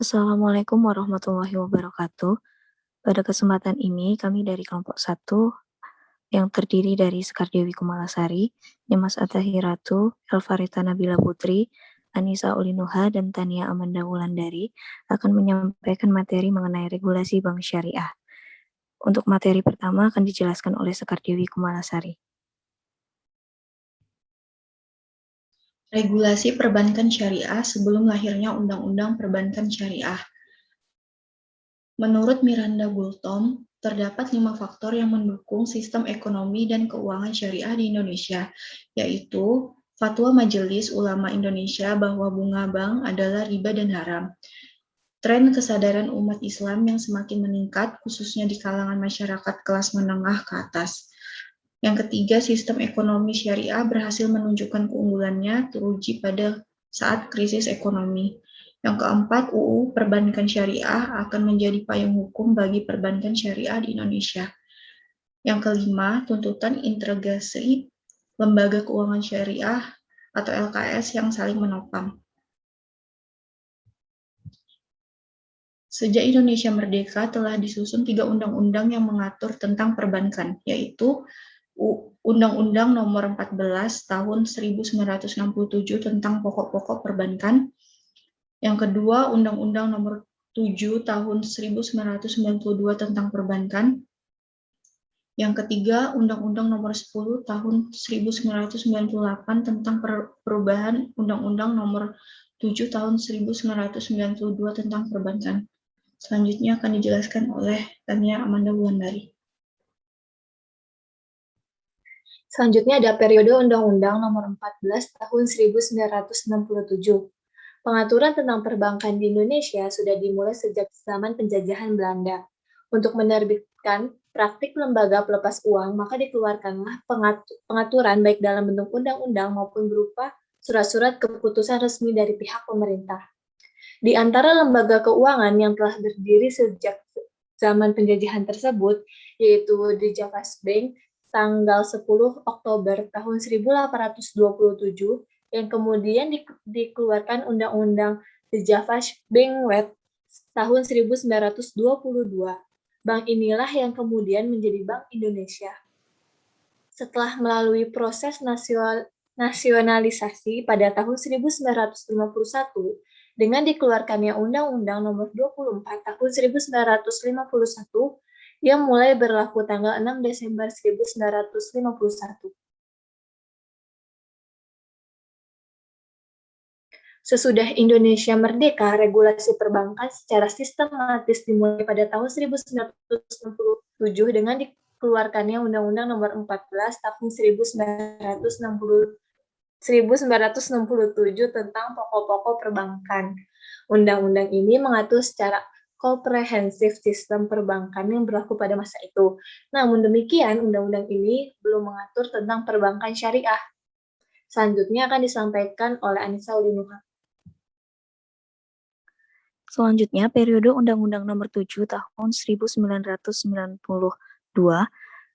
Assalamualaikum warahmatullahi wabarakatuh. Pada kesempatan ini, kami dari kelompok 1 yang terdiri dari Sekar Dewi Kumalasari, Nyemas Atahiratu, Elvarita Nabila Putri, Anissa Ulinuha, dan Tania Amanda Wulandari akan menyampaikan materi mengenai regulasi bank syariah. Untuk materi pertama akan dijelaskan oleh Sekar Dewi Kumalasari. Regulasi perbankan syariah sebelum lahirnya Undang-Undang Perbankan Syariah. Menurut Miranda Gultom, terdapat 5 faktor yang mendukung sistem ekonomi dan keuangan syariah di Indonesia, yaitu Fatwa Majelis Ulama Indonesia bahwa bunga bank adalah riba dan haram. Tren kesadaran umat Islam yang semakin meningkat, khususnya di kalangan masyarakat kelas menengah ke atas. Yang ketiga, sistem ekonomi syariah berhasil menunjukkan keunggulannya teruji pada saat krisis ekonomi. Yang keempat, UU Perbankan Syariah akan menjadi payung hukum bagi perbankan syariah di Indonesia. Yang kelima, tuntutan integrasi lembaga keuangan syariah atau LKS yang saling menopang. Sejak Indonesia merdeka telah disusun 3 undang-undang yang mengatur tentang perbankan, yaitu Undang-Undang Nomor 14 Tahun 1967 tentang pokok-pokok perbankan. Yang kedua, Undang-Undang Nomor 7 Tahun 1992 tentang perbankan. Yang ketiga, Undang-Undang Nomor 10 Tahun 1998 tentang perubahan Undang-Undang Nomor 7 Tahun 1992 tentang perbankan. Selanjutnya akan dijelaskan oleh Tania Amanda Wulandari. Selanjutnya ada periode Undang-Undang Nomor 14 Tahun 1967. Pengaturan tentang perbankan di Indonesia sudah dimulai sejak zaman penjajahan Belanda. Untuk menerbitkan praktik lembaga pelepas uang, maka dikeluarkanlah pengaturan baik dalam bentuk undang-undang maupun berupa surat-surat keputusan resmi dari pihak pemerintah. Di antara lembaga keuangan yang telah berdiri sejak zaman penjajahan tersebut, yaitu The Javas Bank, tanggal 10 Oktober tahun 1827, yang kemudian dikeluarkan Undang-Undang The Javas Bank tahun 1922. Bank inilah yang kemudian menjadi Bank Indonesia. Setelah melalui proses nasionalisasi pada tahun 1951, dengan dikeluarkannya Undang-Undang Nomor 24 Tahun 1951 yang mulai berlaku tanggal 6 Desember 1951. Sesudah Indonesia merdeka, regulasi perbankan secara sistematis dimulai pada tahun 1967 dengan dikeluarkannya Undang-Undang Nomor 14 Tahun 1967 tentang pokok-pokok perbankan. Undang-undang ini mengatur secara komprehensif sistem perbankan yang berlaku pada masa itu. Namun demikian, undang-undang ini belum mengatur tentang perbankan syariah. Selanjutnya akan disampaikan oleh Anissa Ulinuha. Selanjutnya, periode Undang-Undang Nomor 7 Tahun 1992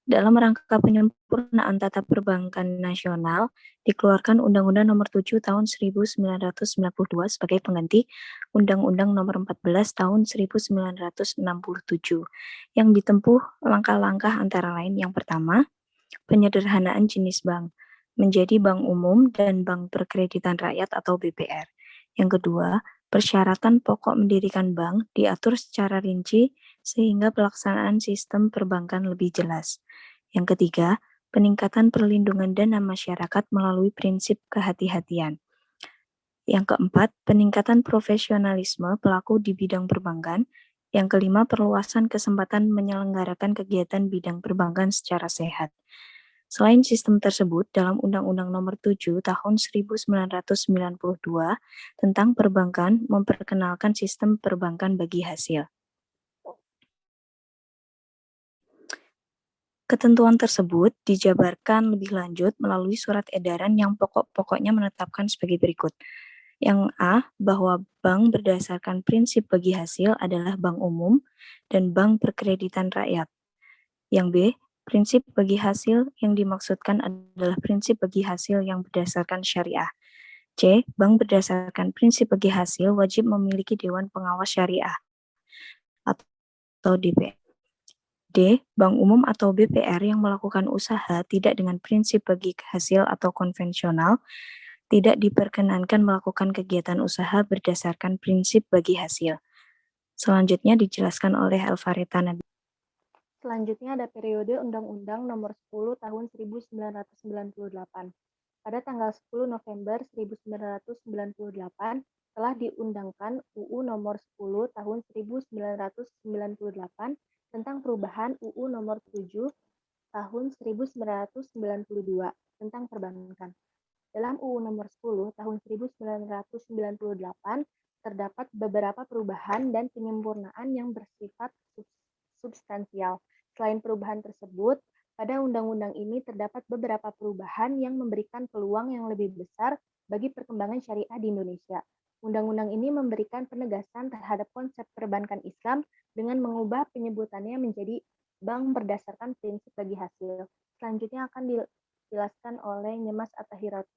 dalam rangka penyempurnaan tata perbankan nasional, dikeluarkan Undang-Undang Nomor 7 Tahun 1992 sebagai pengganti Undang-Undang Nomor 14 Tahun 1967, yang ditempuh langkah-langkah antara lain yang pertama, penyederhanaan jenis bank, menjadi bank umum dan bank perkreditan rakyat atau BPR. Yang kedua, persyaratan pokok mendirikan bank diatur secara rinci sehingga pelaksanaan sistem perbankan lebih jelas. Yang ketiga, peningkatan perlindungan dana masyarakat melalui prinsip kehati-hatian. Yang keempat, peningkatan profesionalisme pelaku di bidang perbankan. Yang kelima, perluasan kesempatan menyelenggarakan kegiatan bidang perbankan secara sehat. Selain sistem tersebut, dalam Undang-Undang Nomor 7 Tahun 1992 tentang perbankan memperkenalkan sistem perbankan bagi hasil. Ketentuan tersebut dijabarkan lebih lanjut melalui surat edaran yang pokok-pokoknya menetapkan sebagai berikut. Yang A, bahwa bank berdasarkan prinsip bagi hasil adalah bank umum dan bank perkreditan rakyat. Yang B, prinsip bagi hasil yang dimaksudkan adalah prinsip bagi hasil yang berdasarkan syariah. C. Bank berdasarkan prinsip bagi hasil wajib memiliki Dewan Pengawas Syariah atau DPR. D. Bank umum atau BPR yang melakukan usaha tidak dengan prinsip bagi hasil atau konvensional tidak diperkenankan melakukan kegiatan usaha berdasarkan prinsip bagi hasil. Selanjutnya dijelaskan oleh Alvareta Nabi. Selanjutnya ada periode Undang-Undang Nomor 10 Tahun 1998. Pada tanggal 10 November 1998 telah diundangkan UU Nomor 10 Tahun 1998 tentang perubahan UU Nomor 7 Tahun 1992 tentang perbankan. Dalam UU Nomor 10 Tahun 1998 terdapat beberapa perubahan dan penyempurnaan yang bersifat substansial. Selain perubahan tersebut, pada undang-undang ini terdapat beberapa perubahan yang memberikan peluang yang lebih besar bagi perkembangan syariah di Indonesia. Undang-undang ini memberikan penegasan terhadap konsep perbankan Islam dengan mengubah penyebutannya menjadi bank berdasarkan prinsip bagi hasil. Selanjutnya akan dijelaskan oleh Nyemas Atahiratu.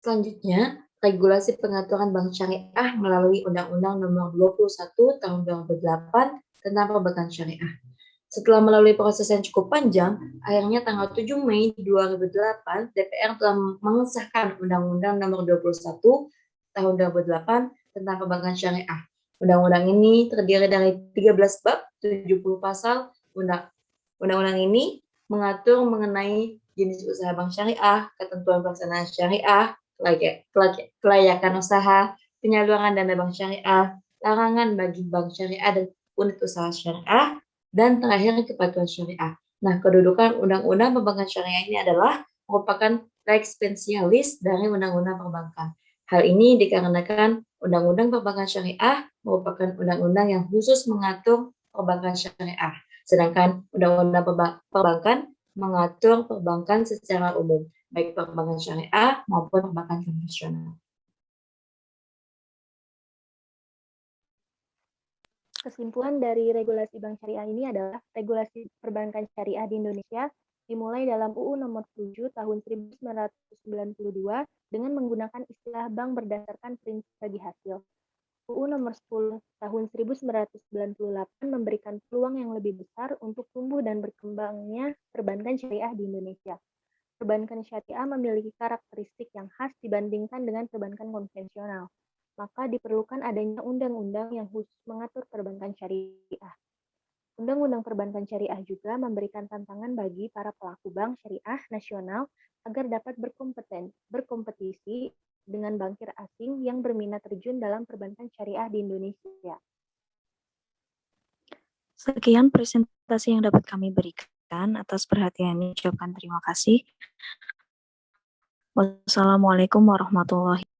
Selanjutnya, regulasi pengaturan bank syariah melalui Undang-Undang Nomor 21 Tahun 2008 tentang perbankan syariah. Setelah melalui proses yang cukup panjang, akhirnya tanggal 7 Mei 2008, DPR telah mengesahkan Undang-Undang Nomor 21 Tahun 2008 tentang perbankan syariah. Undang-undang ini terdiri dari 13 bab, 70 pasal. Undang-undang ini mengatur mengenai jenis usaha bank syariah, ketentuan pelaksanaan syariah, kelayakan usaha, penyaluran dana bank syariah, larangan bagi bank syariah dan unit usaha syariah, dan terakhir kepatuhan syariah. Nah, kedudukan Undang-Undang Perbankan Syariah ini adalah merupakan lex specialis dari Undang-Undang Perbankan. Hal ini dikarenakan Undang-Undang Perbankan Syariah merupakan undang-undang yang khusus mengatur perbankan syariah, sedangkan Undang-Undang Perbankan mengatur perbankan secara umum, baik perbankan syariah maupun perbankan konvensional. Kesimpulan dari regulasi bank syariah ini adalah regulasi perbankan syariah di Indonesia dimulai dalam UU Nomor 7 Tahun 1992 dengan menggunakan istilah bank berdasarkan prinsip bagi hasil. UU Nomor 10 Tahun 1998 memberikan peluang yang lebih besar untuk tumbuh dan berkembangnya perbankan syariah di Indonesia. Perbankan syariah memiliki karakteristik yang khas dibandingkan dengan perbankan konvensional. Maka diperlukan adanya undang-undang yang khusus mengatur perbankan syariah. Undang-undang perbankan syariah juga memberikan tantangan bagi para pelaku bank syariah nasional agar dapat berkompetisi dengan bankir asing yang berminat terjun dalam perbankan syariah di Indonesia. Sekian presentasi yang dapat kami berikan. Atas perhatiannya ucapkan terima kasih. Wassalamualaikum warahmatullahi wabarakatuh.